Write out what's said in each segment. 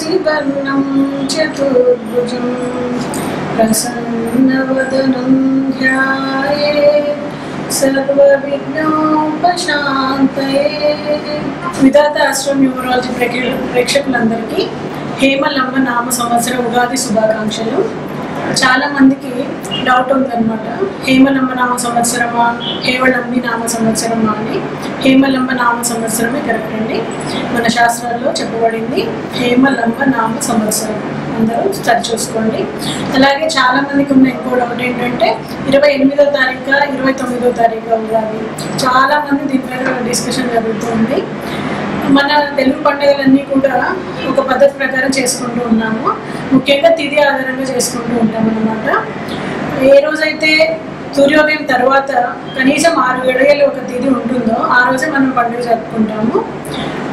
శశివర్ణం చతుర్భుజం ప్రసన్నవదనం ధ్యాయేత్ సర్వవిఘ్నోపశాంతయే. విధాత ఆస్ట్రో న్యూమరాలజీ ప్రేక్షకులందరికీ హేమలంబ నామ సంవత్సర ఉగాది శుభాకాంక్షలు. చాలా మందికి డౌట్ ఉందన్నమాట, హేమలంబ నామ సంవత్సరమా హేమలంబి నామ సంవత్సరమా అని. హేమలంబ నామ సంవత్సరమే కరెక్ట్ అండి. మన శాస్త్రాల్లో చెప్పబడింది హేమలంబ నామ సంవత్సరం. అందరూ సరి చూసుకోండి. అలాగే చాలా మందికి ఉన్న ఇంకో డౌట్ ఏంటంటే 28వ తారీఖు 29వ తారీఖు ఉగాది. చాలా మంది దీనిపైన డిస్కషన్ జరుగుతుంది. మన తెలుగు పండుగలన్నీ కూడా ఒక పద్ధతి ప్రకారం చేసుకుంటూ ఉన్నాము. ముఖ్యంగా తిథి ఆధారంగా చేసుకుంటూ ఉంటాం అన్నమాట. ఏ రోజైతే సూర్యోదయం తర్వాత కనీసం 6 గడియలు ఒక తిథి ఉంటుందో ఆ రోజే మనం పండుగ జరుపుకుంటాము.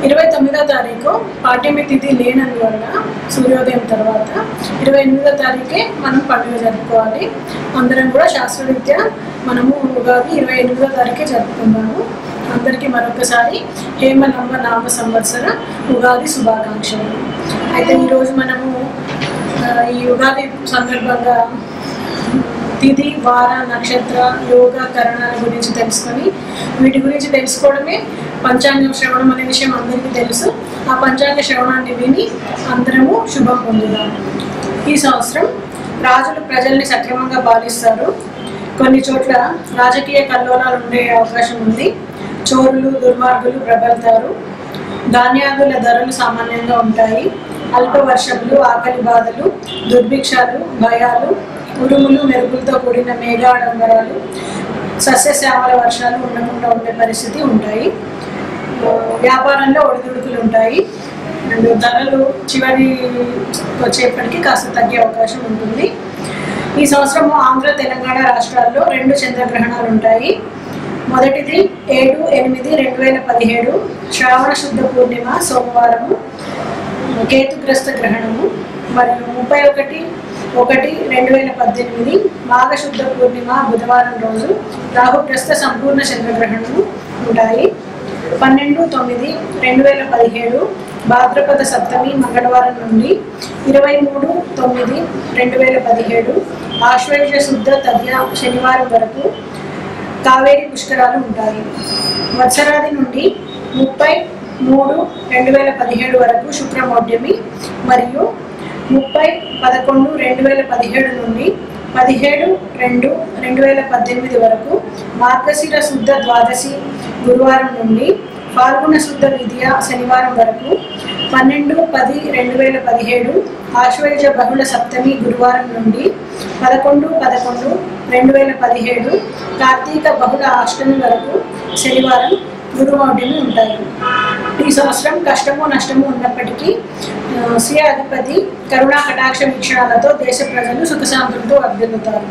29వ తారీఖు పాఠ్యమి తిథి లేనందువల్ల సూర్యోదయం తర్వాత 28వ తారీఖే మనం పండుగ జరుపుకోవాలి. అందరం కూడా శాస్త్రరీత్యా మనము ఉగాది 28వ తారీఖే జరుపుకుంటాము. అందరికీ మరొకసారి హేమలంబ నామ సంవత్సర ఉగాది శుభాకాంక్షలు. అయితే ఈరోజు మనము ఈ ఉగాది సందర్భంగా తిథి, వార, నక్షత్ర, యోగ, కరణాల గురించి తెలుసుకొని వీటి గురించి తెలుసుకోవడమే పంచాంగ శ్రవణం అనే విషయం అందరికీ తెలుసు. ఆ పంచాంగ శ్రవణాన్ని విని అందరము శుభం పొందుదాం. ఈ సంవత్సరం రాజులు ప్రజల్ని సక్రమంగా పాలిస్తారు. కొన్ని చోట్ల రాజకీయ కల్లోలాలు ఉండే అవకాశం ఉంది. చోరులు, దుర్మార్గులు ప్రబలుతారు. ధాన్యాదుల ధరలు సామాన్యంగా ఉంటాయి. అల్ప వర్షములు, ఆకలి బాధలు, దుర్భిక్షాలు, భయాలు, ఉరుములు, మెరుపులతో కూడిన మేఘాడంబరాలు, సస్యశ్యామల వర్షాలు ఉండకుండా ఉండే పరిస్థితి ఉంటాయి. వ్యాపారంలో ఒడిదుడుకులు ఉంటాయి. అండ్ ధరలు చివరి వచ్చేప్పటికీ కాస్త తగ్గే అవకాశం ఉంటుంది. ఈ సంవత్సరం ఆంధ్ర, తెలంగాణ రాష్ట్రాల్లో 2 చంద్రగ్రహణాలు ఉంటాయి. మొదటిది 7/8/2017 శ్రావణ శుద్ధ పూర్ణిమ సోమవారము కేతుగ్రస్త గ్రహణము. మరియు 31/1/2018 మాఘశుద్ధ పూర్ణిమ బుధవారం రోజు రాహుగ్రస్త సంపూర్ణ చంద్రగ్రహణము ఉంటాయి. 12/9/2017 భాద్రపద సప్తమి మంగళవారం నుండి 23/9/2017 ఆశ్వయుజ శుద్ధ తదియ శనివారం వరకు కావేరీ పుష్కరాలు ఉంటాయి. వత్సరాది నుండి 30/3/2017 వరకు శుక్రమౌఢ్యమి మరియు 30/11/2017 నుండి 17/2/2018 వరకు మార్గశిర శుద్ధ ద్వాదశి గురువారం నుండి ఫాల్గుణ శుద్ధ విద్య శనివారం వరకు 12/10/2017 ఆశ్వయుజ బహుళ సప్తమి గురువారం నుండి 11/11/2017 కార్తీక బహుళ అష్టమి వరకు శనివారం గురుమౌఢ్యమి ఉంటాయి. ఈ సంవత్సరం కష్టము నష్టము ఉన్నప్పటికీ శ్రీ అధిపతి కరుణా కటాక్ష వీక్షణాలతో దేశ ప్రజలు సుఖశాంతులతో వర్ధిల్లుతారు.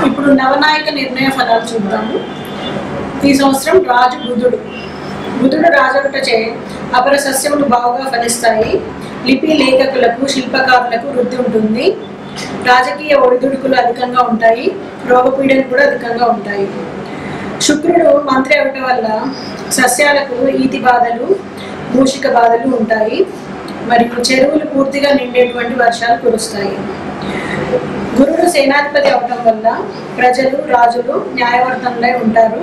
ఇప్పుడు నవనాయక నిర్ణయ ఫలాలు చూద్దాము. ఈ సంవత్సరం రాజు బుధుడు రాజగుటచే అపర సస్యములు బాగా ఫలిస్తాయి. లిపి లేఖకులకు, శిల్పకారులకు వృద్ధి ఉంటుంది. రాజకీయ ఒడిదుడుకులు అధికంగా ఉంటాయి. రోగపీడలు కూడా అధికంగా ఉంటాయి. శుక్రుడు మంత్రి అవటం వల్ల సస్యాలకు ఈతి బాధలు, మూషిక బాధలు ఉంటాయి. మరియు చెరువులు పూర్తిగా నిండేటువంటి వర్షాలు కురుస్తాయి. గురుడు సేనాధిపతి అవటం వల్ల ప్రజలు, రాజులు న్యాయవర్తనలై ఉంటారు.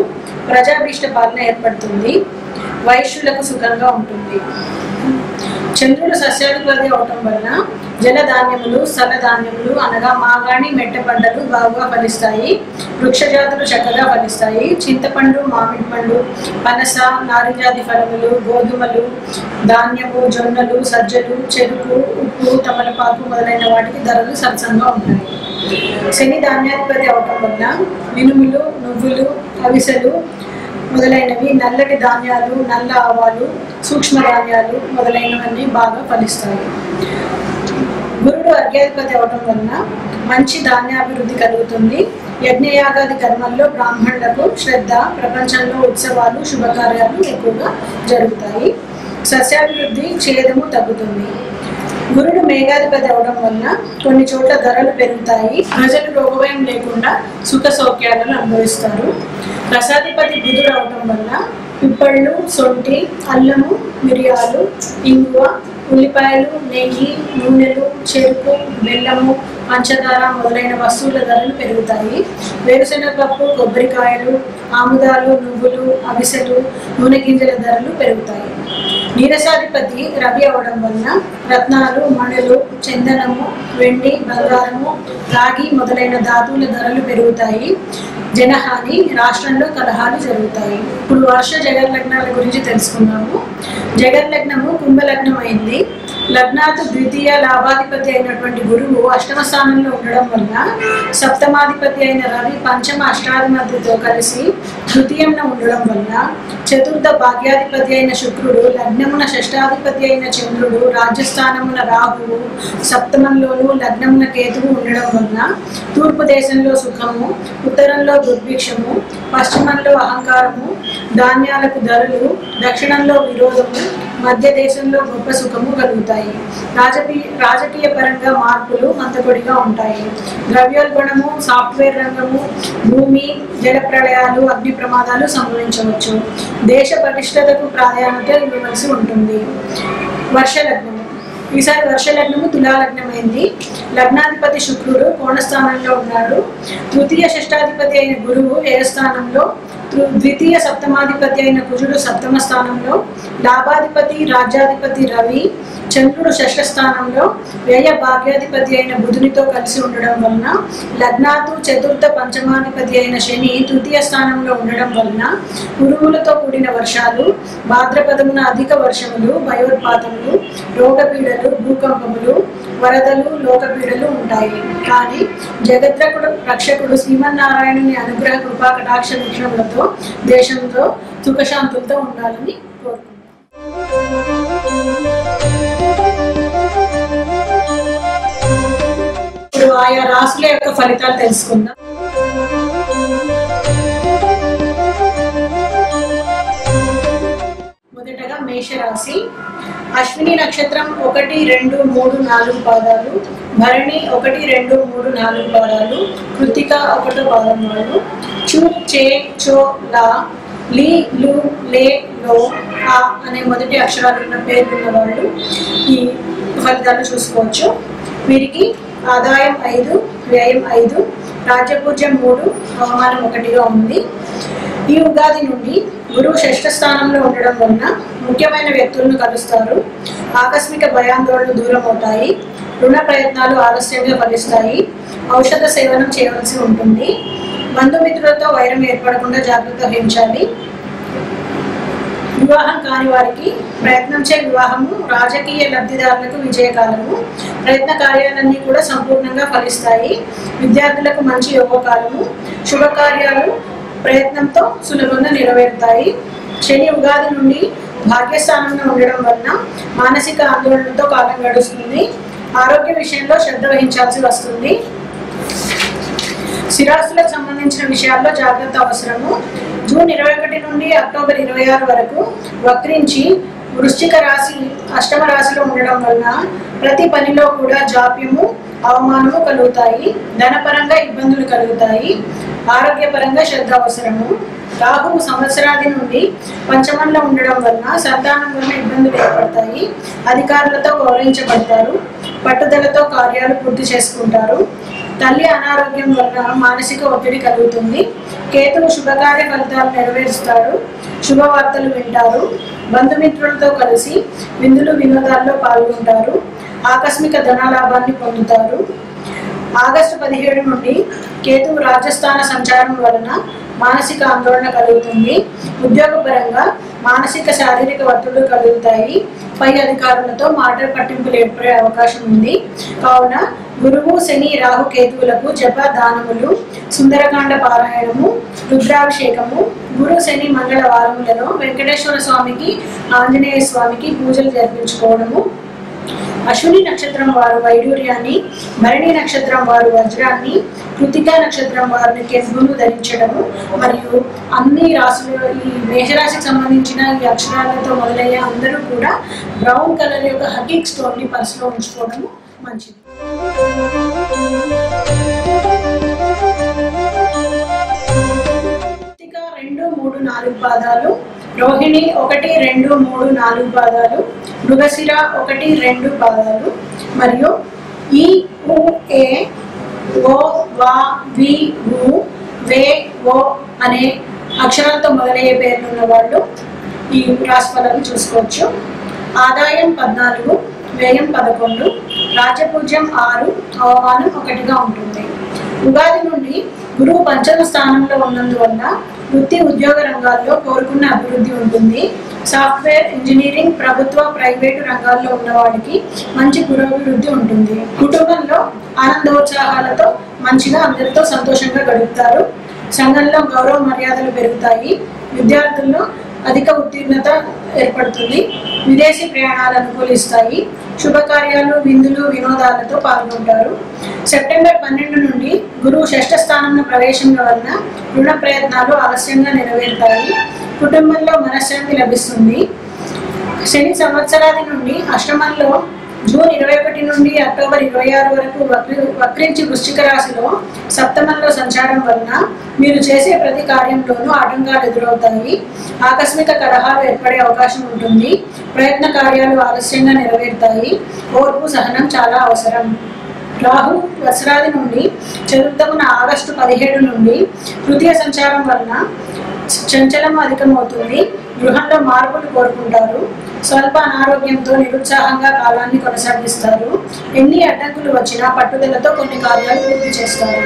ప్రజాభీష్ట పాలన ఏర్పడుతుంది. వైశ్యులకు సుఖంగా ఉంటుంది. చంద్రుడు సస్యాధిపతి అవటం వలన జలధాన్యములు, స్థలధాన్యములు అనగా మాగాణి, మెట్ట పంటలు బాగా ఫలిస్తాయి. వృక్షజాతులు చక్కగా ఫలిస్తాయి. చింతపండు, మామిడి పండు, పనస, నారింజాది ఫలములు, గోధుమలు, ధాన్యము, జొన్నలు, సజ్జలు, చెరుకు, ఉప్పు, తమలపాకు మొదలైన వాటికి ధరలు సరసంగా ఉంటాయి. శని ధాన్యాధిపతి అవటం వల్ల మినుములు, నువ్వులు, అవిసెలు మొదలైనవి, నల్లటి ధాన్యాలు, నల్ల ఆవాలు, సూక్ష్మ ధాన్యాలు మొదలైనవన్నీ బాగా ఫలిస్తాయి. గురుడు అర్ఘ్యాధిపతి అవటం వలన మంచి ధాన్యాభివృద్ధి కలుగుతుంది. యజ్ఞయాగాది కర్మల్లో బ్రాహ్మణులకు శ్రద్ధ, ప్రపంచంలో ఉత్సవాలు, శుభకార్యాలు ఎక్కువగా జరుగుతాయి. సస్యాభివృద్ధి, క్షేదము తగ్గుతుంది. గురుడు మేఘాధిపతి అవడం వలన కొన్ని చోట్ల ధరలు పెరుగుతాయి. ప్రజలు రోగభయం లేకుండా సుఖ సౌఖ్యాలను అనుభవిస్తారు. రసాధిపతి బుధుడు అవటం వల్ల పిప్పళ్ళు, సొంటి, అల్లము, మిరియాలు, ఇంగువ, ఉల్లిపాయలు, నెయ్యి, నూనెలు, చెరుకు, బెల్లము, పంచదార మొదలైన వస్తువుల ధరలు పెరుగుతాయి. వేరుశనగపప్పు, కొబ్బరికాయలు, ఆముదాలు, నువ్వులు, అవిసెలు, నూనె గింజల ధరలు పెరుగుతాయి. నీరసాధిపతి రవి అవడం వలన రత్నాలు, మణులు, చందనము, వెండి, బంగారము, రాగి మొదలైన ధాతువుల ధరలు పెరుగుతాయి. జనహాని, రాష్ట్రంలో కలహాలు జరుగుతాయి. ఇప్పుడు వర్ష జగన్ లగ్నాల గురించి తెలుసుకున్నాము. జగన్ లగ్నము కుంభలగ్నం అయింది. లగ్నాతు ద్వితీయ లాభాధిపతి అయినటువంటి గురువు అష్టమ స్థానంలో ఉండడం వలన సప్తమాధిపతి అయిన రవి పంచమ అష్టాధిపతితో కలిసి తృతీయంలో ఉండడం వలన చతుర్థ భాగ్యాధిపతి అయిన శుక్రుడు, లగ్నమున షష్టాధిపతి అయిన చంద్రుడు, రాజ్యస్థానమున రాహువు, సప్తమంలోను లగ్నమున కేతువు ఉండడం వలన తూర్పు దేశంలో సుఖము, ఉత్తరంలో దుర్భిక్షము, పశ్చిమంలో అహంకారము, ధాన్యాలకు ధరలు, దక్షిణంలో విరోధము, మధ్య దేశంలో గొప్ప సుఖము కలుగుతాయి. రాజకీయ పరంగా మార్పులు మంతకొడిగా ఉంటాయి. ద్రవ్యోల్బణము, సాఫ్ట్వేర్ రంగము, భూమి, జల ప్రళయాలు, అగ్ని ప్రమాదాలు సంభవించవచ్చు. దేశ పటిష్టతకు ప్రాధాన్యత ఇవ్వవలసి ఉంటుంది. వర్షలగ్నము ఈసారి వర్షలగ్నము తులాలగ్నమైంది. లగ్నాధిపతి శుక్రుడు కోణస్థానంలో ఉన్నాడు. తృతీయ షష్టాధిపతి అయిన గురువు వ్యయస్థానంలో, ద్వితీయ సప్తమాధిపతి అయిన కుజుడు సప్తమ స్థానంలో, లాభాధిపతి రాజ్యాధిపతి రవి, చంద్రుడు షష్ఠ స్థానంలో, వ్యయ భాగ్యాధిపతి అయిన బుధునితో కలిసి ఉండడం వలన లగ్నాతు చతుర్థ పంచమాధిపతి అయిన శని తృతీయ స్థానంలో ఉండడం వలన ఉరుములతో కూడిన వర్షాలు, భాద్రపదమున అధిక వర్షములు, భయోత్పాతములు, రోగపీడలు, భూకంపములు, వరదలు, లోకపీడలు ఉంటాయి. కానీ రక్షకుడు శ్రీమన్నారాయణుని అనుగ్రహ కృపా కటాక్ష వీక్షణలతో దేశంలో సుఖశాంతులతో ఉండాలని కోరుకుంటున్నాను. ఇప్పుడు ఆయా రాశుల యొక్క ఫలితాలు తెలుసుకుందాం. మొదటగా మేషరాశి. అశ్విని నక్షత్రం 1, 2, 3, 4 పాదాలు, భరణి 1, 2, 3, 4 పాదాలు, కృతిక 1వ పాదం వాళ్ళు, చు, చే, చో, లా, లీ, లు, లే, లో, ఆ అనే మొదటి అక్షరాలున్న పేర్లున్న వాళ్ళు ఈ ఫలితాలు చూసుకోవచ్చు. వీరికి ఆదాయం 5, వ్యయం 5, రాజ్యపూజ్యం 3, అవమానం 1గా ఉంది. ఈ ఉగాది నుండి గురువు షష్ఠ స్థానంలో ఉండడం వలన ముఖ్యమైన వ్యక్తులను కలుస్తారు. ఆకస్మిక భయాందోళనలు దూరం అవుతాయి. రుణ ప్రయత్నాలు ఆలస్యంగా ఫలిస్తాయి. ఔషధ సేవనం చేయవలసి ఉంటుంది. బంధుమిత్రులతో వైరం ఏర్పడకుండా జాగ్రత్త వహించాలి. వివాహం కాని వారికి ప్రయత్నంచే వివాహము, రాజకీయ లబ్ధిదారులకు విజయకాలము, ప్రయత్న కార్యాలన్నీ కూడా సంపూర్ణంగా ఫలిస్తాయి. విద్యార్థులకు మంచి యోగకాలము, శుభకార్యాలు ప్రయత్నంతో సులభంగా నెరవేరుతాయి. శని ఉగాది నుండి భాగ్యస్థానంలో ఉండడం వలన మానసిక ఆందోళనతో కాలం గడుస్తుంది. ఆరోగ్య విషయంలో శ్రద్ధ వహించాల్సి వస్తుంది. స్థిరాస్తులకు సంబంధించిన విషయాల్లో జాగ్రత్త అవసరము. జూన్ 21 నుండి అక్టోబర్ 26 వరకు వక్రించి వృశ్చిక రాశి అష్టమ రాశిలో ఉండడం వలన ప్రతి పనిలో కూడా జాప్యము, అవమానము కలుగుతాయి. ధనపరంగా ఇబ్బందులు కలుగుతాయి. ఆరోగ్యపరంగా శ్రద్ధ అవసరము. రాహువు సంవత్సరాది నుండి పంచమంలో ఉండడం వలన సంతానం వలన ఇబ్బందులు ఏర్పడతాయి. అధికారులతో గౌరవించబడతారు. పట్టుదలతో కార్యాలు పూర్తి చేసుకుంటారు. తల్లి అనారోగ్యం వలన మానసిక ఒత్తిడి కలుగుతుంది. కేతువు శుభకార్య ఫలితాలు నెరవేరుస్తాడు. శుభవార్తలు వింటారు. బంధుమిత్రులతో కలిసి విందులు వినోదాల్లో పాల్గొంటారు. ఆకస్మిక ధనలాభాన్ని పొందుతారు. ఆగస్టు 17 నుండి కేతువు రాజస్థాన సంచారం వలన మానసిక ఆందోళన కలుగుతుంది. ఉద్యోగపరంగా మానసిక శారీరక ఒత్తిళ్లు కలుగుతాయి. పై అధికారులతో మాట పట్టింపులు ఏర్పడే అవకాశం ఉంది. కావున గురువు, శని, రాహు, కేతువులకు జప, దానములు, సుందరకాండ పారాయణము, రుద్రాభిషేకము, గురు, శని, మంగళవారములలో వెంకటేశ్వర స్వామికి, ఆంజనేయ స్వామికి పూజలు జరిపించుకోవడము. అశ్విని నక్షత్రం వారు వైడూర్యాన్ని, భరణి నక్షత్రం వారు వజ్రాన్ని, కృతికా నక్షత్రం వారిని కెంపును ధరించడము మరియు అన్ని రాశులు ఈ మేషరాశికి సంబంధించిన ఈ అక్షరాలతో మొదలయ్యే అందరూ కూడా బ్రౌన్ కలర్ యొక్క హకీక్ స్టోన్ని పర్సులో ఉంచుకోవడము మంచిది. కృతిక 2, 3, 4 పాదాలు, రోహిణి 1, 2, 3, 4 పాదాలు, మృగశిర 1, 2 పాదాలు మరియు ఈ ఉ ఏ ఓ వా వి వు వే ఓ అనే అక్షరాలతో మొదలయ్యే పేర్లు ఉన్న వాళ్ళు ఈ రాశి ఫలాలు చూసుకోవచ్చు. ఆదాయం 14, వ్యయం 11, రాజపూజ్యం 6, అవమానం 1గా ఉంటుంది. ఉగాది నుండి గురువు పంచమ స్థానంలో ఉన్నందువల్ల వృత్తి ఉద్యోగ రంగాల్లో కోరుకున్న అభివృద్ధి ఉంటుంది. సాఫ్ట్వేర్, ఇంజనీరింగ్, ప్రభుత్వ, ప్రైవేటు రంగాల్లో ఉన్న వాడికి మంచి పురోభివృద్ధి ఉంటుంది. కుటుంబంలో ఆనందోత్సాహాలతో మంచిగా అందరితో సంతోషంగా గడుపుతారు. సంఘంలో గౌరవ మర్యాదలు పెరుగుతాయి. విద్యార్థుల్లో అధిక ఉత్తీర్ణత ఏర్పడుతుంది. విదేశీ ప్రయాణాలు అనుకూలిస్తాయి. శుభకార్యాలు, విందులు, వినోదాలతో పాల్గొంటారు. సెప్టెంబర్ 12 నుండి గురువు 6వ స్థానంలో ప్రవేశం వలన రుణ ప్రయత్నాలు ఆలస్యంగా నెరవేరుతాయి. కుటుంబంలో మనశ్శాంతి లభిస్తుంది. శని సంవత్సరాది నుండి అష్టమంలో జూన్ 21 నుండి అక్టోబర్ 26 వరకు వక్రించి వృశ్చిక రాశిలో సప్తమంలో సంచారం వలన మీరు చేసే ప్రతి కార్యంలోనూ ఆటంకాలు ఎదురవుతాయి. ఆకస్మిక కలహాలు ఏర్పడే అవకాశం ఉంటుంది. ప్రయత్న కార్యాలు ఆలస్యంగా నెరవేరుతాయి. ఓర్పు, సహనం చాలా అవసరం. రాహు వత్సరాది నుండి చతుర్థమున ఆగస్టు 17 నుండి తృతీయ సంచారం వలన చంచలం అధికమవుతుంది. గృహంలో మార్పులు కోరుకుంటారు. స్వల్ప అనారోగ్యంతో నిరుత్సాహంగా కాలాన్ని కొనసాగిస్తారు. ఎన్ని అడ్డంకులు వచ్చినా పట్టుదలతో కొన్ని కార్యాలు పూర్తి చేస్తారు.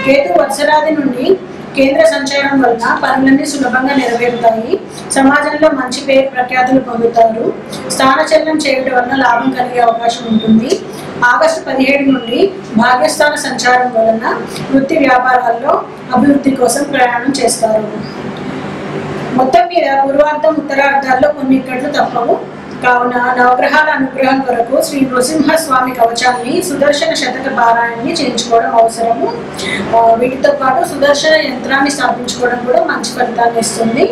కేతు వత్సరాది నుండి కేంద్ర సంచారం వలన పనులన్నీ సులభంగా నెరవేరుతాయి. సమాజంలో మంచి పేరు ప్రఖ్యాతులు పొందుతారు. స్థానచలనం చేయడం వలన లాభం కలిగే అవకాశం ఉంటుంది. ఆగస్టు 17 నుండి భాగ్యస్థాన సంచారం వలన వృత్తి వ్యాపారాల్లో అభివృద్ధి కోసం ప్రయాణం చేస్తారు. మొత్తం మీద పూర్వార్థం, ఉత్తరార్థాల్లో కొన్ని ఇక్కట్లు తప్పవు. కావున నవగ్రహాల అనుగ్రహం కొరకు శ్రీ నృసింహస్వామి కవచాన్ని, సుదర్శన శతక పారాయణని చేయించుకోవడం అవసరము. వీటితో పాటు సుదర్శన యంత్రాన్ని స్థాపించుకోవడం కూడా మంచి ఫలితాన్ని ఇస్తుంది.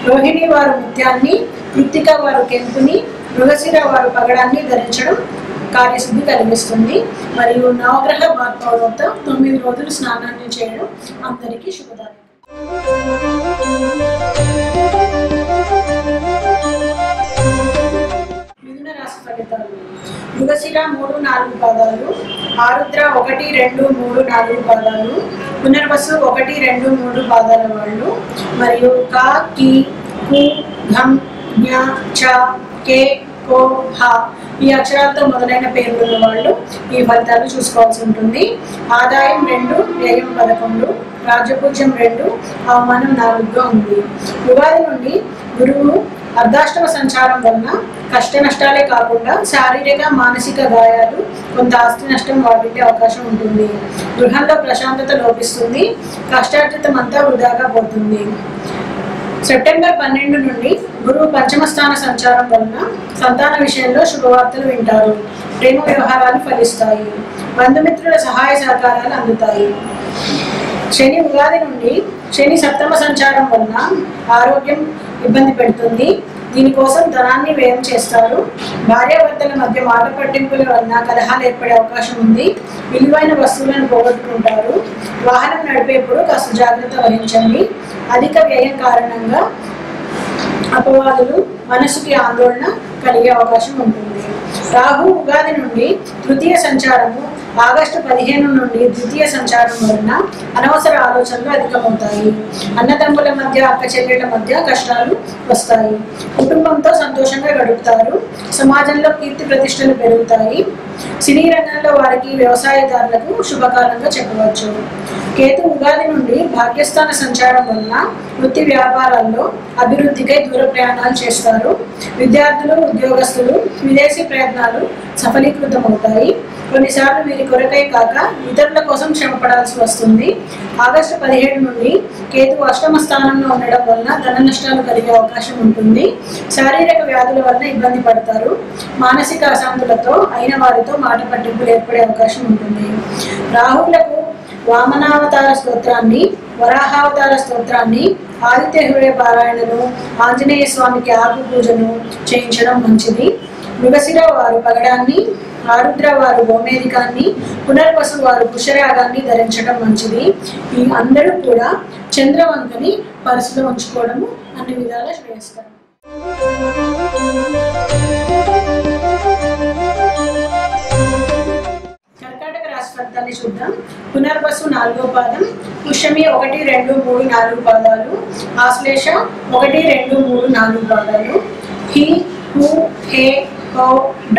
రోహిణి వారు ముత్యాన్ని, కృత్తిక వారు కెంపుని, మృగశిర వారు పగడాన్ని ధరించడం కార్యసిద్ధి కలిగిస్తుంది. మరియు నవగ్రహ భాగవత 9 రోజులు స్నానాన్ని చేయడం అందరికీ శుభదాయకం. మిథున రాశి ఫలితాలు. మృగశిర 3, 4 పాదాలు, ఆరుద్ర 1, 2, 3, 4 పాదాలు, పునర్వసు 1, 2, 3 పాదాల వాళ్ళు మరియు కా, కి, కు, ఘం, జ్ఞ, చ, కే, కో, హ ఈ అక్షరాలతో మొదలైన పేర్లు ఉన్న వాళ్ళు ఈ ఫలితాలు చూసుకోవాల్సి ఉంటుంది. ఆదాయం 2, వ్యయం 11, రాజపూజ్యం 2, అవమానం 4గా ఉంది. ఉగాది నుండి గురువు అర్ధాష్టమ సంచారం వలన కష్ట నష్టాలే కాకుండా శారీరక, మానసిక గాయాలు, కొంత ఆస్తి నష్టం వాటిల్లే అవకాశం ఉంటుంది. గృహంలో ప్రశాంతత లోపిస్తుంది. కష్టార్జితం అంతా వృధాగా పోతుంది. సెప్టెంబర్ 12 నుండి గురువు పంచమ స్థాన సంచారం వలన సంతాన విషయంలో శుభవార్తలు వింటారు. ప్రేమ వ్యవహారాలు ఫలిస్తాయి. బంధుమిత్రుల సహాయ సహకారాలు అందుతాయి. శని ఉగాది నుండి శని సప్తమ సంచారం వలన ఆరోగ్యం ఇబ్బంది పెడుతుంది. దీనికోసం ధనాన్ని వ్యయం చేస్తారు. భార్యాభర్తల మధ్య మాట పట్టింపుల వలన కలహాలు ఏర్పడే అవకాశం ఉంది. విలువైన వస్తువులను పోగొట్టుకుంటారు. వాహనం నడిపేప్పుడు కాస్త జాగ్రత్త వహించండి. అధిక వ్యయం కారణంగా అపవాదులు, మనసుకి ఆందోళన కలిగే అవకాశం ఉంటుంది. రాహు ఉగాది నుండి తృతీయ సంచారము, ఆగస్టు 15 నుండి ద్వితీయ సంచారం వలన అనవసర ఆలోచనలు అధికమవుతాయి. అన్నదమ్ముల మధ్య, అక్క చెల్లెళ్ల మధ్య కష్టాలు వస్తాయి. కుటుంబంతో సంతోషంగా గడుపుతారు. సమాజంలో కీర్తి ప్రతిష్టలు పెరుగుతాయి. సినీ రంగంలో వారికి, వ్యవసాయదారులకు శుభకాలంగా చెప్పవచ్చు. కేతు ఉగాది నుండి భాగ్యస్థాన సంచారం వలన వృత్తి వ్యాపారాల్లో అభివృద్ధికై దూర ప్రయాణాలు చేస్తారు. విద్యార్థులు, ఉద్యోగస్తులు విదేశీ ప్రయత్నాలు సఫలీకృతమవుతాయి. కొన్నిసార్లు వీరి కొరకై కాక ఇతరుల కోసం శ్రమపడాల్సి వస్తుంది. ఆగస్టు 17 నుండి కేతు అష్టమ స్థానంలో ఉండడం వలన ధన నష్టాలు కలిగే అవకాశం ఉంటుంది. శారీరక వ్యాధుల వలన ఇబ్బంది పడతారు. మానసిక అశాంతులతో అయిన వారితో మాట పట్టింపులు ఏర్పడే అవకాశం ఉంటుంది. రాహువులకు వామనావతార స్తోత్రాన్ని, వరాహావతార స్తోత్రాన్ని, ఆదిత్య హృదయ పారాయణను, ఆంజనేయ స్వామికి ఆకు పూజను చేయించడం మంచిది. మృగశిర వారు పగడాన్ని, ఆరుద్ర వారు గోమేధికాన్ని, పునర్వసు వారు పుష్యరాగాన్ని ధరించడం మంచిది. ఈ అందరూ కూడా చంద్రవంకని పర్సులో ఉంచుకోవడము అన్ని విధాలా శ్రేయస్కరం. కర్కాటక రాశి ఫలితాన్ని చూద్దాం. పునర్వసు 4వ పాదం, పుష్యమి 1, 2, 3, 4 పాదాలు, ఆశ్లేష 1, 2, 3, 4 పాదాలు, హి, హు, హే, హో,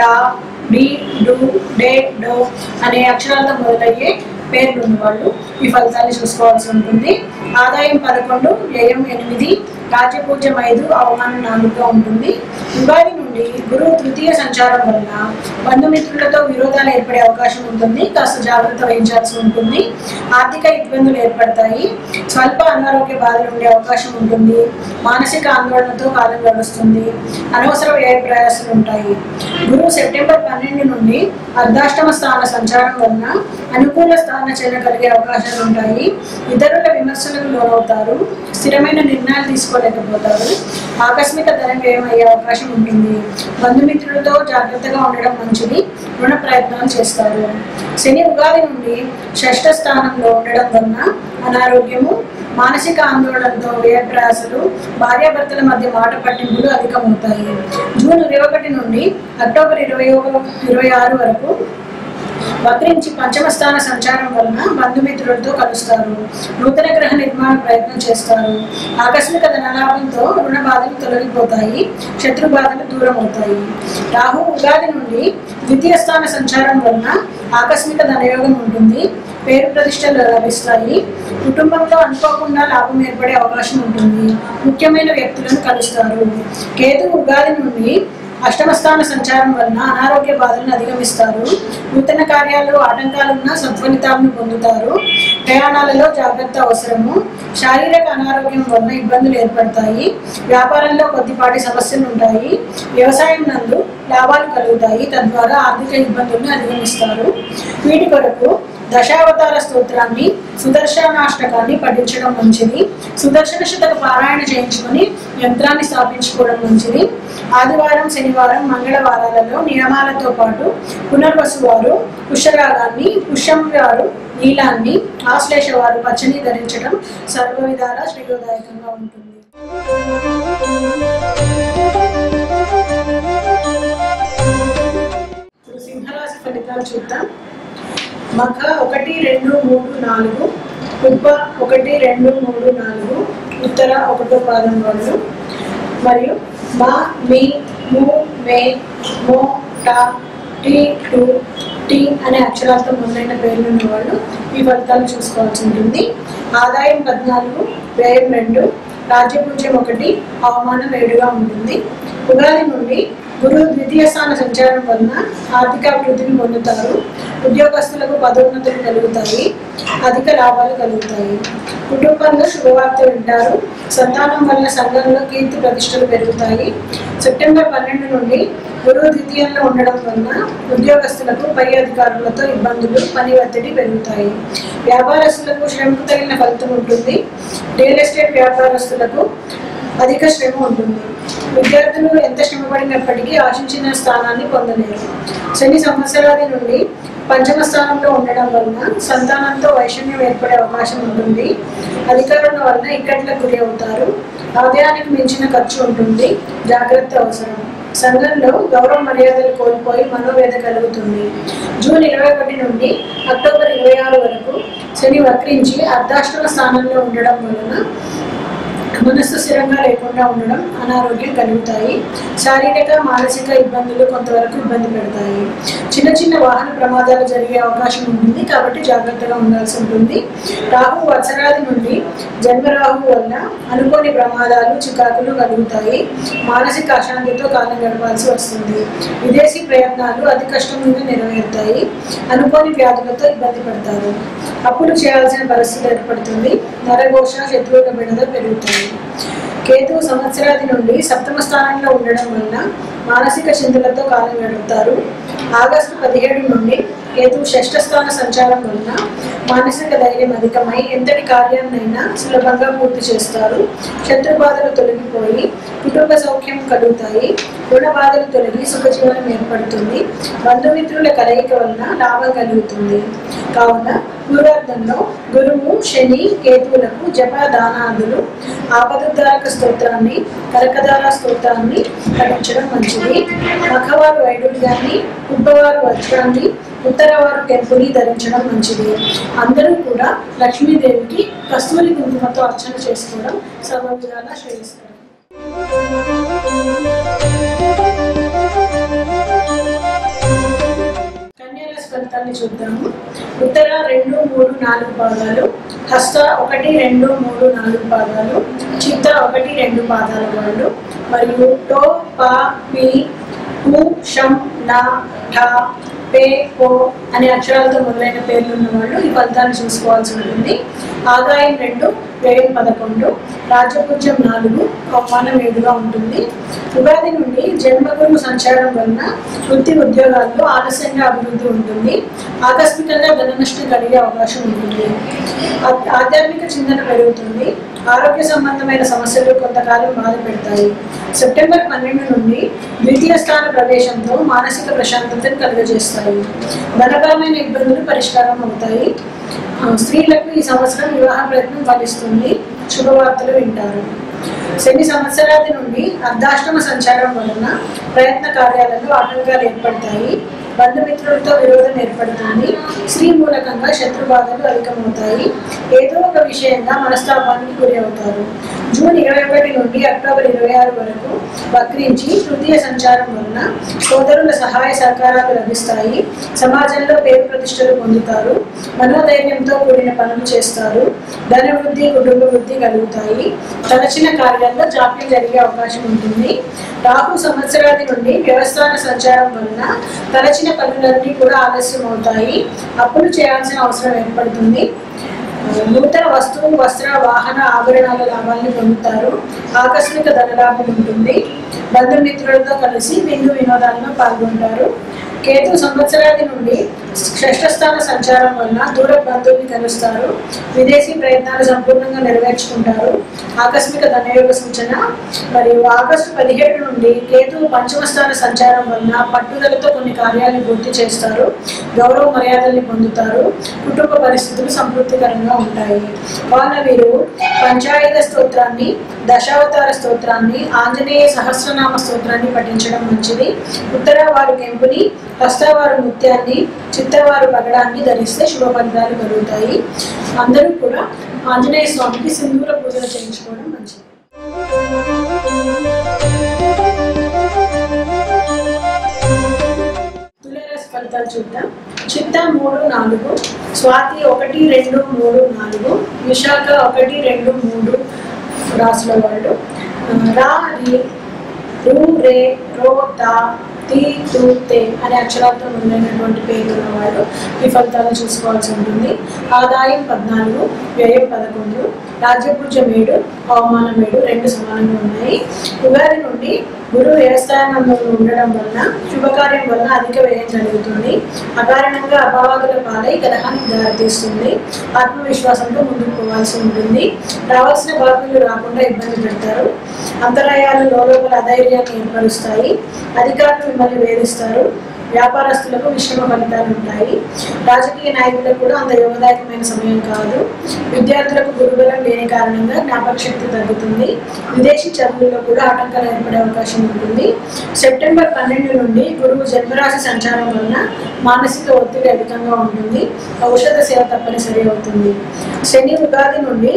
డా, డి, డు, డే, డో అనే అక్షరాలతో మొదలయ్యే పేర్లు ఉన్నవాళ్ళు ఈ ఫలితాన్ని చూసుకోవాల్సి ఉంటుంది. ఆదాయం 11, వ్యయం 8, రాజ్యపూజ్యం 5, అవమానం 4గా ఉంటుంది. ఉగాది నుండి గురువు తృతీయ సంచారం వలన బంధుమిత్రులతో విరోధాలు ఏర్పడే అవకాశం ఉంటుంది. కాస్త జాగ్రత్త వహించాల్సి ఉంటుంది. ఆర్థిక ఇబ్బందులు ఏర్పడతాయి. స్వల్ప అనారోగ్య బాధలు ఉండే అవకాశం ఉంటుంది. మానసిక ఆందోళనతో కాలం గడుస్తుంది. అనవసర వ్యయ ప్రయాసాలు ఉంటాయి. గురువు సెప్టెంబర్ 12 నుండి అర్ధాష్టమ స్థాన సంచారం వలన అనుకూల స్థాన చలన కలిగే అవకాశాలు ఉంటాయి. ఇతరుల విమర్శలకు లోనవుతారు. స్థిరమైన నిర్ణయాలు తీసుకోలేకపోతారు. ఆకస్మిక ధన వ్యయం అయ్యే అవకాశం ఉంటుంది. బంధుమిత్రులతో జాగ్రత్తగా ఉండడం మంచిది. రుణ ప్రయత్నాలు చేస్తారు. శని ఉగాది నుండి షష్ఠ స్థానంలో ఉండడం వలన అనారోగ్యము, మానసిక ఆందోళనతో వ్యయ ప్రయాసాలు, భార్యాభర్తల మధ్య మాట పట్టింపులు అధికమవుతాయి. జూన్ 21 నుండి అక్టోబర్ 26 వరకు వక్రించి పంచమ స్థాన సంచారం వలన బంధుమిత్రులతో కలుస్తారు. నూతన గ్రహ నిర్మాణ ప్రయత్నం చేస్తారు. ఆకస్మిక ధనలాభంతో రుణ బాధలు తొలగిపోతాయి. శత్రు బాధలు దూరం అవుతాయి. రాహు ఉగాది నుండి ద్వితీయ స్థాన సంచారం వలన ఆకస్మిక ధనయోగం ఉంటుంది. పేరు ప్రతిష్టలు లభిస్తాయి. కుటుంబంలో అనుకోకుండా లాభం ఏర్పడే అవకాశం ఉంటుంది. ముఖ్యమైన వ్యక్తులను కలుస్తారు. కేతు ఉగాది నుండి అష్టమ స్థాన సంచారం వలన అనారోగ్య బాధలను అధిగమిస్తారు. నూతన కార్యాల్లో ఆటంకాలున్న సత్ఫలితాలను పొందుతారు. ప్రయాణాలలో జాగ్రత్త అవసరము. శారీరక అనారోగ్యం వలన ఇబ్బందులు ఏర్పడతాయి. వ్యాపారంలో కొద్దిపాటి సమస్యలు ఉంటాయి. వ్యవసాయం నందు లాభాలు కలుగుతాయి. తద్వారా ఆర్థిక ఇబ్బందులను అధిగమిస్తారు. వీటి కొరకు దశావతార స్తోత్రాన్ని, సుదర్శనాష్టకాన్ని పఠించడం మంచిది. సుదర్శన శతక పారాయణ చేయించుకొని యంత్రాన్ని స్థాపించుకోవడం మంచిది. ఆదివారం, శనివారం, మంగళవారాలలో నియమాలతో పాటు పునర్వసు వారు పుష్యరాగాన్ని, పుష్యం వారు నీలాన్ని, ఆశ్లేష వారు పచ్చని ధరించడం సర్వ విధాలా శ్రేయోదాయకంగా ఉంటుంది. ఇప్పుడు సింహరాశి ఫలితాలు చూద్దాం. మఖ 1, 2, 3, 4, కుబ్బ 1, 2, 3, 4, ఉత్తర 1వ పాదం వాళ్ళు, మరియు మా, మీ, ము, మే, మో, టా, టీ, టు, టీ అనే అక్షరాలతో మొదలైన పేర్లు ఉన్నవాళ్ళు ఈ ఫలితాలు చూసుకోవాల్సి ఉంటుంది. ఆదాయం 14, వ్యయం 2, రాజ్యపూజ్యం 1, అవమానం 7గా ఉంటుంది. ఉగాది నుండి గురువు ద్వితీయ స్థాన సంచారం వలన ఆర్థిక అభివృద్ధిని పొందుతారు. ఉద్యోగస్తులకు పదోన్నతులు కలుగుతాయి. అధిక లాభాలు కలుగుతాయి. కుటుంబంలో శుభవార్త వింటారు. సంతానం వలన సంఘంలో కీర్తి ప్రతిష్టలు పెరుగుతాయి. సెప్టెంబర్ 12 నుండి గురువు ద్వితీయంలో ఉండడం వలన ఉద్యోగస్తులకు పై అధికారులతో ఇబ్బందులు, పని ఒత్తిడి పెరుగుతాయి. వ్యాపారస్తులకు శ్రమకు తగిన ఫలితం ఉంటుంది. రియల్ ఎస్టేట్ వ్యాపారస్తులకు అధిక శ్రమ ఉంటుంది. విద్యార్థులు ఎంత శ్రమపడినప్పటికీ ఆశించిన స్థానాన్ని పొందలేరు. శని సంవత్సరాది నుండి పంచమ స్థానంలో ఉండడం వలన సంతానంతో వైషమ్యం ఏర్పడే అవకాశం ఉంటుంది. అధికారుల వలన ఇక్కట్లకు గురి అవుతారు. ఆదాయానికి మించిన ఖర్చు ఉంటుంది. జాగ్రత్త అవసరం. సంఘంలో గౌరవ మర్యాదలు కోల్పోయి మనోవేద కలుగుతుంది. జూన్ 21 నుండి అక్టోబర్ 26 వరకు శని వక్రించి అర్ధాష్టమ స్థానంలో ఉండడం వలన మనస్సు స్థిరంగా లేకుండా ఉండడం, అనారోగ్యం కలుగుతాయి. శారీరక, మానసిక ఇబ్బందులు కొంతవరకు ఇబ్బంది పెడతాయి. చిన్న చిన్న వాహన ప్రమాదాలు జరిగే అవకాశం ఉంటుంది. కాబట్టి జాగ్రత్తగా ఉండాల్సి ఉంటుంది. రాహు వత్సరాది నుండి జన్మరాహు వల్ల అనుకోని ప్రమాదాలు, చికాకులు కలుగుతాయి. మానసిక అశాంతితో కాలం గడపాల్సి వస్తుంది. విదేశీ ప్రయత్నాలు అతి కష్టం మీద నెరవేరుతాయి. అనుకోని వ్యాధులతో ఇబ్బంది పడతారు. అప్పులు చేయాల్సిన పరిస్థితి ఏర్పడుతుంది. నరఘోష, శత్రువుల బెడద పెరుగుతాయి. కేతు సంవత్సరాది నుండి సప్తమ స్థానంలో ఉండడం వలన మానసిక చింతలతో కాలం గడుపుతారు. ఆగస్టు 17 నుండి కేతు షష్ఠ స్థాన సంచారం వలన మానసిక ధైర్యం అధికమై ఎంతటి కార్యాన్నైనా సులభంగా పూర్తి చేస్తారు. శత్రు బాధలు తొలగిపోయి కుటుంబ సౌఖ్యం కలుగుతాయి. రుణ బాధలు తొలగి సుఖజీవనం ఏర్పడుతుంది. బంధుమిత్రుల కలయిక వలన లాభం కలుగుతుంది. కావున పూర్వార్థంలో గురువు, శని, కేతువులకు జప దానాదులు, ఆపదదాయక స్తోత్రాన్ని, కనకదార స్తోత్రాన్ని పఠించడం మంచిది. మఖవారు వైడూర్యాన్ని, ఉబ్బవారు వజ్రాన్ని, ఉత్తరవారు కెంపుని ధరించడం మంచిది. అందరూ కూడా లక్ష్మీదేవికి కస్తూరి కుంకుమతో అర్చన చేసుకోవడం సర్వ విధాలా శ్రేయస్కరం. కన్యారాశి ఫలితాన్ని చూద్దాము. ఉత్తర 2, 3, 4 పాదాలు, హస్త 1, 2, 3, 4 పాదాలు, చిత్త 1, 2 పాదాల వాళ్ళు మరియు టో, పా, పి, పు, షం, నా, ఠ, పే, పో అనే అక్షరాలతో మొదలైన పేర్లు ఉన్న వాళ్ళు ఈ ఫలితాన్ని చూసుకోవాల్సి ఉంటుంది. ఆదాయం 2, వ్యయం 11, రాజ్యపూజ్యం 4, అవమానం 7గా ఉంటుంది. ఉగాది నుండి జన్మగురు సంచారం వలన వృత్తి ఉద్యోగాల్లో ఆలస్యంగా అభివృద్ధి ఉంటుంది. ఆకస్మికంగా ధన నష్టం కలిగే అవకాశం ఉంటుంది. ఆధ్యాత్మిక చింతన పెరుగుతుంది. ఆరోగ్య సంబంధమైన సమస్యలు కొంతకాలం బాధ పెడతాయి. సెప్టెంబర్ 12 నుండి ద్వితీయ స్థాన ప్రవేశంతో మానసిక ప్రశాంతతను కలుగజేస్తాయి. ధనపరమైన ఇబ్బందులు పరిష్కారం అవుతాయి. స్త్రీలకు ఈ సంవత్సరం వివాహ ప్రయత్నం ఫలిస్తుంది. శుభవార్తలు వింటారు. శని సంవత్సరాది నుండి అర్ధాష్టమ సంచారం వలన ప్రయత్న కార్యాలలో ఆటంకాలు ఏర్పడతాయి. బంధుమిత్రులతో విరోధం ఏర్పడుతుంది. స్త్రీ మూలకంగా శత్రు బాధలు అధికమవుతాయి. ఏదో ఒక విషయంగా మనస్తాపానికి గురి అవుతారు. జూన్ 21 నుండి అక్టోబర్ 26 వరకు వక్రించి తృతీయ సంచారం వలన సోదరుల సహాయ సహకారాలు లభిస్తాయి. సమాజంలో పేరు ప్రతిష్టలు పొందుతారు. మనోధైర్యంతో కూడిన పనులు చేస్తారు. ధన వృద్ధి, కుటుంబ వృద్ధి కలుగుతాయి. తలచిన కార్యాల్లో జాప్యం జరిగే అవకాశం ఉంటుంది. రాహు సంవత్సరాది నుండి వ్యవస్థాన సంచారం వలన తలచిన పనులన్నీ కూడా ఆలస్యం అవుతాయి. అప్పులు చేయాల్సిన అవసరం ఏర్పడుతుంది. నూతన వస్తువు, వస్త్ర, వాహన, ఆభరణాల లాభాలను పొందుతారు. ఆకస్మిక ధనలాభం ఉంటుంది. బంధుమిత్రులతో కలిసి విందు వినోదాలను పాల్గొంటారు. కేతు సంవత్సరాది నుండి షష్ఠ స్థాన సంచారం వలన దూర బంధువుల్ని కలుస్తారు. విదేశీ ప్రయత్నాలు సంపూర్ణంగా నెరవేర్చుకుంటారు. ఆకస్మిక ధనయోగ సూచన. మరియు ఆగస్టు 17 నుండి కేతు పంచమ స్థాన సంచారం వలన పట్టుదలతో కొన్ని కార్యాలను పూర్తి చేస్తారు. గౌరవ మర్యాదల్ని పొందుతారు. కుటుంబ పరిస్థితులు సంతృప్తికరంగా ఉంటాయి. వాళ్ళ వీరు పంచాయుధ స్తోత్రాన్ని, దశావతార స్తోత్రాన్ని, ఆంజనేయ సహస్రనామ స్తోత్రాన్ని పఠించడం మంచిది. ఉత్తర వారు కెంపుని, హస్తవారు ముత్యాన్ని, చిత్తవారు పగడాన్ని ధరిస్తే శుభ ఫలితాలు కలుగుతాయి. అందరూ కూడా ఆంజనేయ స్వామికి సింధూర పూజలు చేయించుకోవడం మంచిది. తులారాశి ఫలితాలు చూద్దాం. చిత్త 3, 4, స్వాతి 1, 2, 3, 4, విశాఖ 1, 2, 3 రాసుల వాళ్ళు రా, రి, రు, రే, రో, తా, తి, తు, తే అనే అక్షరాలతో మొదలైనటువంటి పేర్లు ఉన్న వాళ్ళు ఈ ఫలితాలను చూసుకోవాల్సి ఉంటుంది. ఆదాయం 14, వ్యయం 11, రాజ్యపూజ్యం 7, అవమానం 7 రెండు సమానంగా ఉన్నాయి. ఉగాది నుండి గురువు వ్యవస్థానంలో ఉండడం వలన శుభకార్యం వలన అధిక వ్యయం జరుగుతుంది. అకారణంగా అభావాదుల పాలై కలహానికి దారితీస్తుంది. ఆత్మవిశ్వాసంతో ముందుకు పోవాల్సి ఉంటుంది. రావాల్సిన బాధ్యతలు రాకుండా ఇబ్బంది పెడతారు. అంతరాయాలు లోపల అధైర్యాన్ని ఏర్పరుస్తాయి. అధికారులు మిమ్మల్ని వేధిస్తారు. వ్యాపారస్తులకు మిశ్రమ ఫలితాలు ఉంటాయి. రాజకీయ నాయకులకు కూడా అంత యోగదాయకమైన సమయం కాదు. విద్యార్థులకు గురుబలం లేని కారణంగా జ్ఞాపకశక్తి తగ్గుతుంది. విదేశీ చదువుల్లో కూడా ఆటంకాలు ఏర్పడే అవకాశం ఉంటుంది. సెప్టెంబర్ 12 నుండి గురువు జన్మరాశి సంచారం వలన మానసిక ఒత్తిడి అధికంగా ఉంటుంది. ఔషధ సేవ తప్పనిసరి అవుతుంది. శని ఉగాది నుండి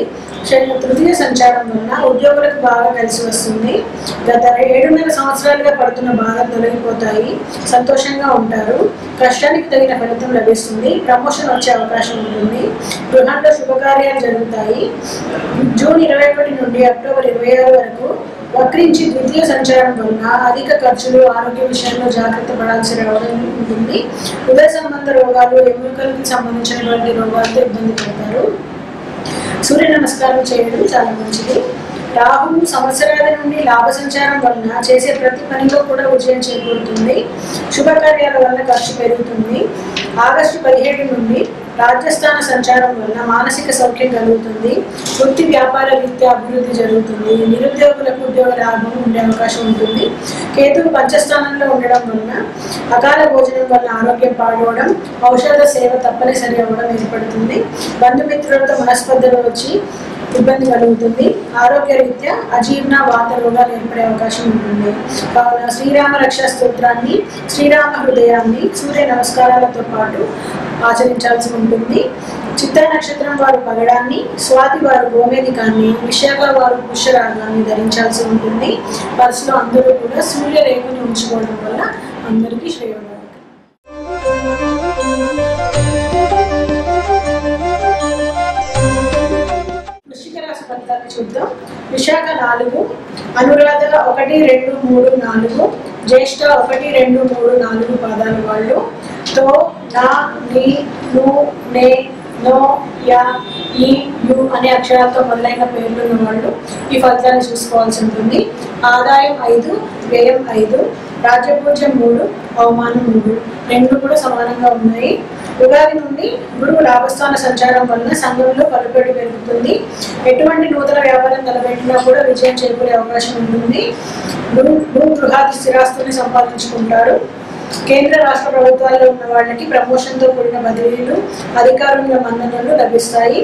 తృతీయ సంచారం వలన ఉద్యోగులకు బాగా కలిసి వస్తుంది. గత 7.5 సంవత్సరాలుగా పడుతున్న బాధలు తొలగిపోతాయి. సంతోషంగా ఉంటారు. కష్టానికి తగిన ఫలితం లభిస్తుంది. ప్రమోషన్ వచ్చే అవకాశం ఉంటుంది. గృహంలో శుభకార్యాలు జరుగుతాయి. జూన్ 21 నుండి అక్టోబర్ 26 వరకు వక్రించి ద్వితీయ సంచారం వలన అధిక ఖర్చులు, ఆరోగ్య విషయంలో జాగ్రత్త పడాల్సి రావడం ఉంటుంది. హృదయ సంబంధ రోగాలు, ఎముకలకు సంబంధించినటువంటి రోగాలతో ఇబ్బంది పడతారు. సూర్య నమస్కారం చేయడం చాలా మంచిది. రాహువు సంవత్సరాల నుండి లాభ సంచారం వలన చేసే ప్రతి పనిలో కూడా విజయం చేకూరుతుంది. శుభకార్యాల వలన ఖర్చు పెరుగుతుంది. ఆగస్టు 17 నుండి రాజస్థాన సంచారం వలన మానసిక సౌఖ్యం కలుగుతుంది. వృత్తి వ్యాపార రీత్యా అభివృద్ధి జరుగుతుంది. నిరుద్యోగులకు ఉద్యోగ లాభం ఉండే అవకాశం ఉంటుంది. కేతువు పంచస్థానంలో ఉండడం వలన అకాల భోజనం వలన ఆరోగ్యం పాడవడం, ఔషధ సేవ తప్పనిసరి అవ్వడం ఏర్పడుతుంది. బంధుమిత్రులతో మనస్పర్ధలు వచ్చి ఇబ్బంది కలుగుతుంది. ఆరోగ్య రీత్యా అజీర్ణ వాత రోగాలు ఏర్పడే అవకాశం ఉంటుంది. కావున శ్రీరామ రక్షా స్తోత్రాన్ని, శ్రీరామ హృదయాన్ని సూర్య నమస్కారాలతో పాటు ఆచరించాల్సి ఉంటుంది. చిత్తా నక్షత్రం వారు పగడాన్ని, స్వాతి వారు గోమేధికాన్ని, విశాఖ వారు పుష్యరాగాన్ని ధరించాల్సి ఉంటుంది. పర్సులో అందరూ కూడా సూర్య రేఖని ఉంచుకోవడం వల్ల అందరికీ శ్రేయోదాయకం. ఫలితాన్ని చూద్దాం. విశాఖ 4, అనురాధ 1, 2, 3, 4, జ్యేష్ఠ 1, 2, 3, 4 పాదాల వాళ్ళు, తో, నా, నీ, ను, నే, నో, యా, ఈ, యు అనే అక్షరాలతో మొదలైన పేర్లు ఉన్న వాళ్ళు ఈ ఫలితాన్ని చూసుకోవాల్సి ఉంటుంది. ఆదాయం 5, వ్యయం 5, రాజ్యపూజ్యం 3, అవమానం 3, రెండు కూడా సమానంగా ఉన్నాయి. ఉగాది నుండి గురువు లాభస్థాన సంచారం వలన సంఘంలో పలుపెట్టు పెరుగుతుంది. ఎటువంటి నూతన వ్యాపారం తలపెట్టినా కూడా విజయం చేకూరే అవకాశం ఉంటుంది. భూ గృహాది స్థిరాస్తుల్ని సంపాదించుకుంటారు. కేంద్ర రాష్ట్ర ప్రభుత్వాల్లో ఉన్న వాళ్ళకి ప్రమోషన్తో కూడిన బదిలీలు, అధికారుల మన్ననలు లభిస్తాయి.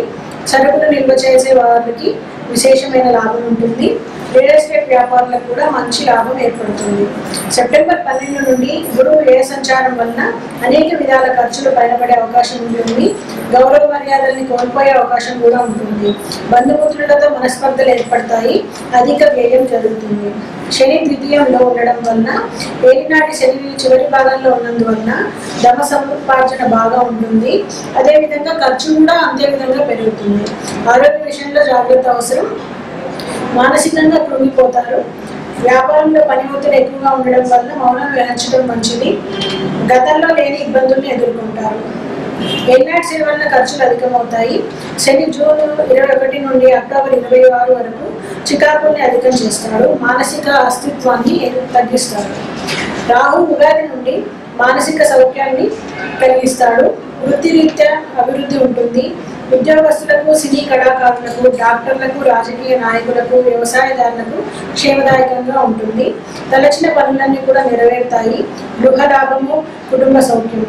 సరుకులు నిల్వ చేసే వారికి విశేషమైన లాభం ఉంటుంది. రియల్ ఎస్టేట్ వ్యాపారులకు కూడా మంచి లాభం ఏర్పడుతుంది. సెప్టెంబర్ 12 నుండి గురువు వ్యయ సంచారం వలన అనేక విధాల ఖర్చులు బయటపడే అవకాశం ఉంటుంది. గౌరవ మర్యాదల్ని కోల్పోయే అవకాశం కూడా ఉంటుంది. బంధుమిత్రులతో మనస్పర్ధలు ఏర్పడతాయి. అధిక వ్యయం జరుగుతుంది. శని ద్వితీయంలో ఉండడం వలన ఏలినాటి శని చివరి భాగంలో ఉన్నందువలన ధన సముపార్జన బాగా ఉంటుంది. అదేవిధంగా ఖర్చు కూడా అంతే విధంగా పెరుగుతుంది. ఆరోగ్య విషయంలో జాగ్రత్త అవసరం. మానసికంగా కృంగిపోతారు. వ్యాపారంలో పని ఒత్తిడి ఎక్కువగా ఉండడం వల్ల మౌనం వహించడం మంచిది. గతంలో లేని ఇబ్బందుల్ని ఎదుర్కొంటారు. ఏలినాటి శని వల్ల ఖర్చులు అధికమవుతాయి. శని జూన్ 21 నుండి అక్టోబర్ 26 వరకు చికాకుల్ని అధికం చేస్తాడు. మానసిక అస్తిత్వాన్ని తగ్గిస్తాడు. రాహు ఉగాది నుండి మానసిక సౌఖ్యాన్ని కలిగిస్తాడు. వృత్తిరీత్యా అభివృద్ధి ఉంటుంది. ఉద్యోగస్తులకు, సినీ కళాకారులకు, డాక్టర్లకు, రాజకీయ నాయకులకు, వ్యవసాయదారులకు క్షేమదాయకంగా ఉంటుంది. తలచిన పనులన్నీ కూడా నెరవేరుతాయి. గృహ లాభము, కుటుంబ సౌఖ్యము.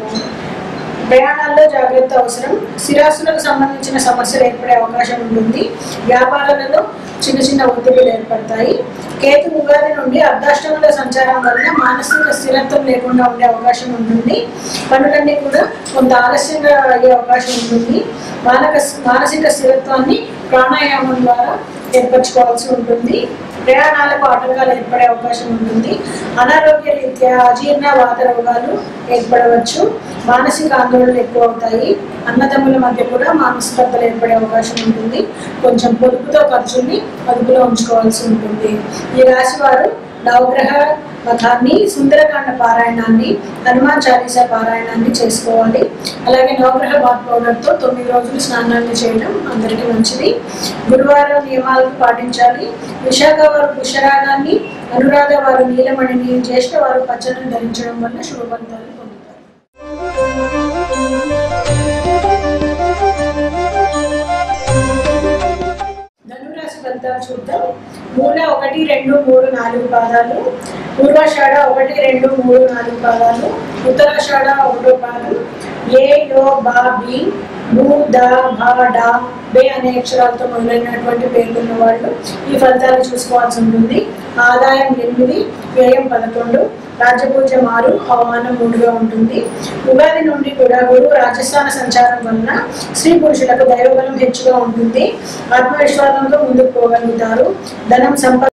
ప్రయాణాల్లో జాగ్రత్త అవసరం. స్థిరాస్తులకు సంబంధించిన సమస్యలు ఏర్పడే అవకాశం ఉంటుంది. వ్యాపారాలలో చిన్న చిన్న ఒత్తిడిలు ఏర్పడతాయి. కేతు ఉగాది నుండి అర్ధాష్టమంలో సంచారం వలన మానసిక స్థిరత్వం లేకుండా ఉండే అవకాశం ఉంటుంది. పనులన్నీ కూడా కొంత ఆలస్యంగా అయ్యే అవకాశం ఉంటుంది. మానసిక స్థిరత్వాన్ని ప్రాణాయామం ద్వారా ఏర్పరచుకోవాల్సి ఉంటుంది. ప్రయాణాలకు ఆటంకాలు ఏర్పడే అవకాశం ఉంటుంది. అనారోగ్య రీత్యా అజీర్ణ వాత రోగాలు ఏర్పడవచ్చు. మానసిక ఆందోళనలు ఎక్కువ అవుతాయి. అన్నదమ్ముల మధ్య కూడా మనస్పర్ధలు ఏర్పడే అవకాశం ఉంటుంది. కొంచెం పొదుపుతో ఖర్చుల్ని అదుపులో ఉంచుకోవాల్సి ఉంటుంది. ఈ రాశి వారు నవగ్రహ మతాన్ని, సుందరకాండ పారాయణాన్ని, హనుమాన్ చాలీసా పారాయణాన్ని చేసుకోవాలి. అలాగే నవగ్రహ బాత్ పౌడర్తో 9 రోజులు స్నానాన్ని చేయడం అందరికీ మంచిది. గురువారం నియమాలను పాటించాలి. విశాఖ వారు పుష్యరాగాన్ని, అనురాధ వారు నీలమణిని, జ్యేష్ఠ వారు పచ్చని ధరించడం వల్ల శుభ ఫలితాలు పొందుతారు. ధనురాశి ఫలితాలు చూద్దాం. మూల 1, 2, 3, 4 పాదాలు, పూర్వాషాఢ 1, 2, 3, 4 పాదాలు, ఉత్తరాషాఢ 1వ పాదం, ఏ, యో, బా, బి, భూ, ద, భ, డ, బే అనే అక్షరాలతో మొదలైనటువంటి పేర్లున్న వాళ్ళు ఈ ఫలితాలు చూసుకోవాల్సి ఉంటుంది. ఆదాయం 8, వ్యయం 11, రాజ్యపూజ్యం 6, అవమానం 3గా ఉంటుంది. ఉగాది నుండి కూడా గురువు రాజస్థాన సంచారం వలన స్త్రీ పురుషులకు దైవబలం హెచ్చుగా ఉంటుంది. ఆత్మవిశ్వాసంతో ముందుకు పోగలుగుతారు. ధనం సంపద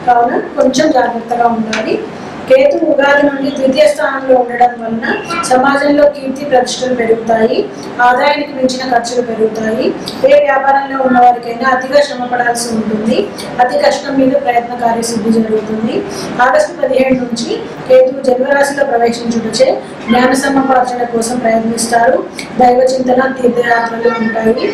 కావున కొంచెం జాగ్రత్తగా ఉండాలి. కేతు ఉగాది నుండి ద్వితీయ స్థానంలో ఉండడం వలన సమాజంలో కీర్తి ప్రతిష్టలు పెరుగుతాయి, ఆదాయానికి మించిన ఖర్చులు పెరుగుతాయి. ఏ వ్యాపారంలో ఉన్న వారికైనా అతిగా శ్రమ పడాల్సి ఉంటుంది. అతి కష్టం మీద ప్రయత్న కార్యసిద్ధి జరుగుతుంది. ఆగస్టు 17 నుంచి కేతు జన్మరాశిలో ప్రవేశించుటచే జ్ఞాన సముపార్జన కోసం ప్రయత్నిస్తారు. దైవ చింతన, తీర్థయాత్రలు ఉంటాయి.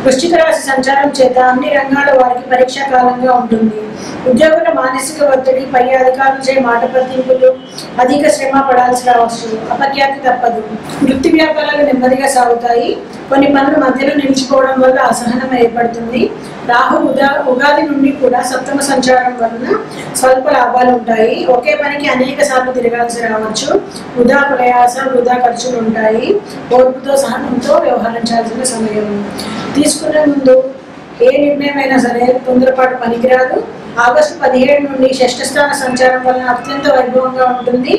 వృశ్చిక రాశి సంచారం చేత అన్ని రంగాల వారికి పరీక్షా కాలంగా ఉంటుంది. ఉద్యోగుల మానసిక ఒత్తిడి, పై అధికారులచే మాట పట్టింపులు, అధిక శ్రమ పడాల్సి రావచ్చు. అపఖ్యాతి తప్పదు. వృత్తి వ్యాపారాలు నెమ్మదిగా సాగుతాయి. కొన్ని పనులు మధ్యలో నిలిచిపోవడం వల్ల అసహనం ఏర్పడుతుంది. రాహు ఉగాది నుండి కూడా సప్తమ సంచారం వలన స్వల్ప లాభాలు ఉంటాయి. ఒకే పనికి అనేక సార్లు తిరగాల్సి రావచ్చు. వృధా ప్రయాస, వృధా ఖర్చులు ఉంటాయి. ఓర్పుతో సహనంతో వ్యవహరించాల్సిన సమయం. తీసుకునే ముందు ఏ నిర్ణయమైనా సరే తొందరపాటు పనికిరాదు. ఆగస్టు 17 నుండి షష్ఠస్థాన సంచారం వలన అత్యంత వైభవంగా ఉంటుంది.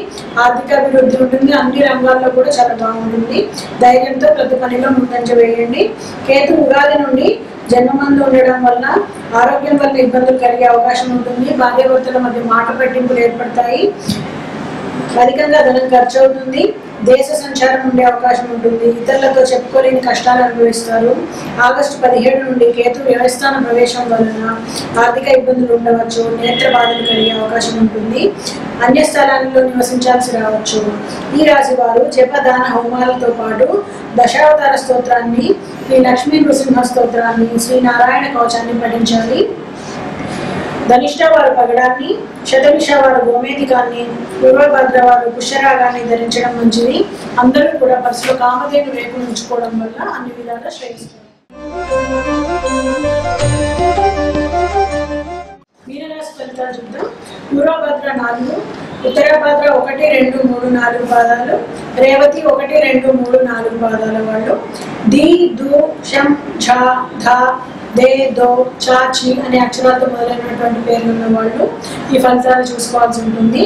ఆర్థిక అభివృద్ధి ఉంటుంది. అన్ని రంగాల్లో కూడా చాలా బాగుంటుంది. ధైర్యంతో ప్రతి పనిలో ముందంజ వేయండి. కేతు ఉగాది నుండి జన్మమందు ఉండడం వలన ఆరోగ్యం వల్ల ఇబ్బందులు కలిగే అవకాశం ఉంటుంది. భార్యాభర్తల మధ్య మాట పట్టింపులు ఏర్పడతాయి. అధికంగా ధనం ఖర్చు అవుతుంది. దేశ సంచారం ఉండే అవకాశం ఉంటుంది. ఇతరులతో చెప్పుకోలేని కష్టాలు అనుభవిస్తారు. ఆగస్టు 17 నుండి కేతు వ్యవస్థాన ప్రవేశం వలన ఆర్థిక ఇబ్బందులు ఉండవచ్చు. నేత్ర బాధలు కలిగే అవకాశం ఉంటుంది. అన్య స్థలాల్లో నివసించాల్సి రావచ్చు. ఈ రాశి వారు జపదాన హోమాలతో పాటు దశావతార స్తోత్రాన్ని, శ్రీ లక్ష్మీ నృసింహ స్తోత్రాన్ని, శ్రీ నారాయణ కవచాన్ని పఠించాలి. ధనిష్ట వారు పగడాన్ని, శతభిష వారు గోమేధికాన్ని, పూర్వభద్ర వారు పుష్యరాగాన్ని ధరించడం మంచిది. అందరూ కూడా పర్సులో కామధేను రేపు ఉంచుకోవడం వల్ల అన్ని విధాలా శ్రేయిస్తారు. మీనరాశి ఫలితాలు చూద్దాం. పూర్వభద్ర 4, ఉత్తరభద్ర 1, 2, 3, 4 పాదాలు, రేవతి 1, 2, 3, 4 పాదాల వాళ్ళు, ది, దు, షం, ఝ, ధ, దే, దో, చా, చి అనే అక్షరాలతో మొదలైనటువంటి పేర్లు ఉన్న వాళ్ళు ఈ ఫలితాలు చూసుకోవాల్సి ఉంటుంది.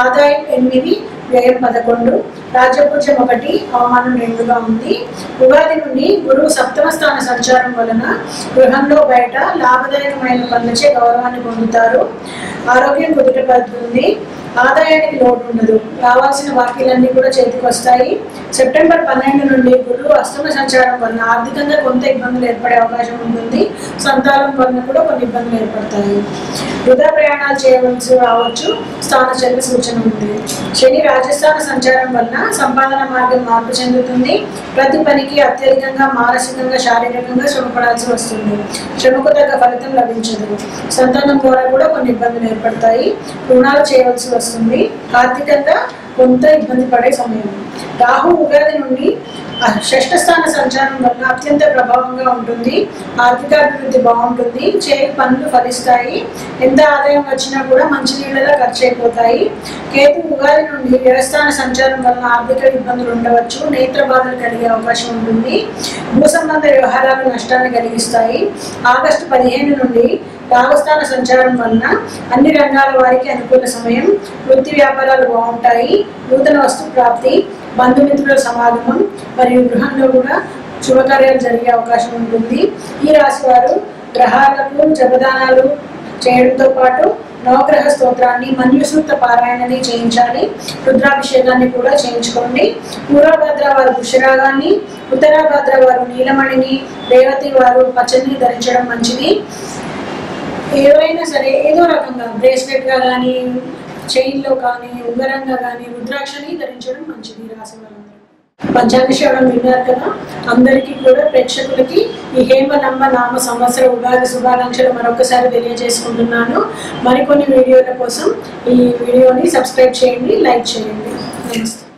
ఆదాయం 8, వ్యయం 11, రాజ్యపూజ్యం 1, అవమానం 2గా ఉంది. ఉగాది నుండి గురువు సప్తమ స్థాన సంచారం వలన గృహంలో బయట లాభదాయకమైన పనులచే గౌరవాన్ని పొందుతారు. ఆరోగ్యం కుదుటపడుతుంది. ఆదాయానికి లోటు ఉండదు. రావాల్సిన బాకీలన్నీ కూడా చేతికి వస్తాయి. సెప్టెంబర్ 12 నుండి గురువు అష్టమ సంచారం వలన ఆర్థికంగా కొంత ఇబ్బందులు ఏర్పడే అవకాశం ఉంటుంది. సంతానం వలన కూడా కొన్ని ఇబ్బందులు ఏర్పడతాయి. వృధా ప్రయాణాలు చేయవలసి రావచ్చు. స్థానచలన సూచన ఉంది. శని రాజస్థాన సంచారం వలన సంపాదన మార్గం మార్పు చెందుతుంది. ప్రతి పనికి అత్యధికంగా మానసికంగా, శారీరకంగా శ్రమపడాల్సి వస్తుంది. శ్రమకు తగ్గ ఫలితం లభించదు. సంతానం ద్వారా కూడా కొన్ని ఇబ్బందులు ఏర్పడతాయి. రుణాలు చేయవలసి వస్తుంది. ఆర్థికంగా కొంత ఇబ్బంది పడే సమయం. రాహు ఉగాది నుండి షష్ఠ స్థాన సంచారం వల్ల అత్యంత ప్రభావంగా ఉంటుంది. ఆర్థికాభివృద్ధి బాగుంటుంది. చేయి పనులు ఫలిస్తాయి. ఎంత ఆదాయం వచ్చినా కూడా మంచినీళ్ళలో ఖర్చు అయిపోతాయి. కేతు ఉగాది నుండి వ్యవస్థాన సంచారం వలన ఆర్థిక ఇబ్బందులు ఉండవచ్చు. నేత్ర బాధలు కలిగే అవకాశం ఉంటుంది. భూ సంబంధ వ్యవహారాలు నష్టాన్ని కలిగిస్తాయి. ఆగస్టు 15 నుండి రాహుస్థాన సంచారం వలన అన్ని రంగాల వారికి అనుకూల సమయం. వృత్తి వ్యాపారాలు బాగుంటాయి. నూతన వస్తు ప్రాప్తి, బంధుమిత్రుల సమాగమం మరియు గృహంలో కూడా శుభకార్యాలు జరిగే అవకాశం ఉంటుంది. ఈ రాశి వారు గ్రహాలకు జపదానాలు చేయడంతో పాటు నవగ్రహ స్తోత్రాన్ని, మన్యుసూక్త పారాయణని చేయించాలి. రుద్రాభిషేకాన్ని కూడా చేయించుకోండి. పూర్వభద్ర వారు పుష్యరాగాన్ని, ఉత్తరాభద్ర వారు నీలమణిని, రేవతి వారు పచ్చని ధరించడం మంచిది. ఎవరైనా సరే ఏదో రకంగా బ్రేస్లెట్గా కానీ, చైన్లో కానీ, ఉంగరంగా కానీ రుద్రాక్షని ధరించడం మంచిది. రాశి వాళ్ళందరూ పంచాంగ శ్రవణం విన్నారు కదా. అందరికీ కూడా ప్రేక్షకులకి ఈ హేమలంబ నామ సంవత్సర ఉగాది శుభాకాంక్షలు మరొకసారి తెలియజేసుకుంటున్నాను. మరికొన్ని వీడియోల కోసం ఈ వీడియోని సబ్స్క్రైబ్ చేయండి, లైక్ చేయండి. నమస్తే.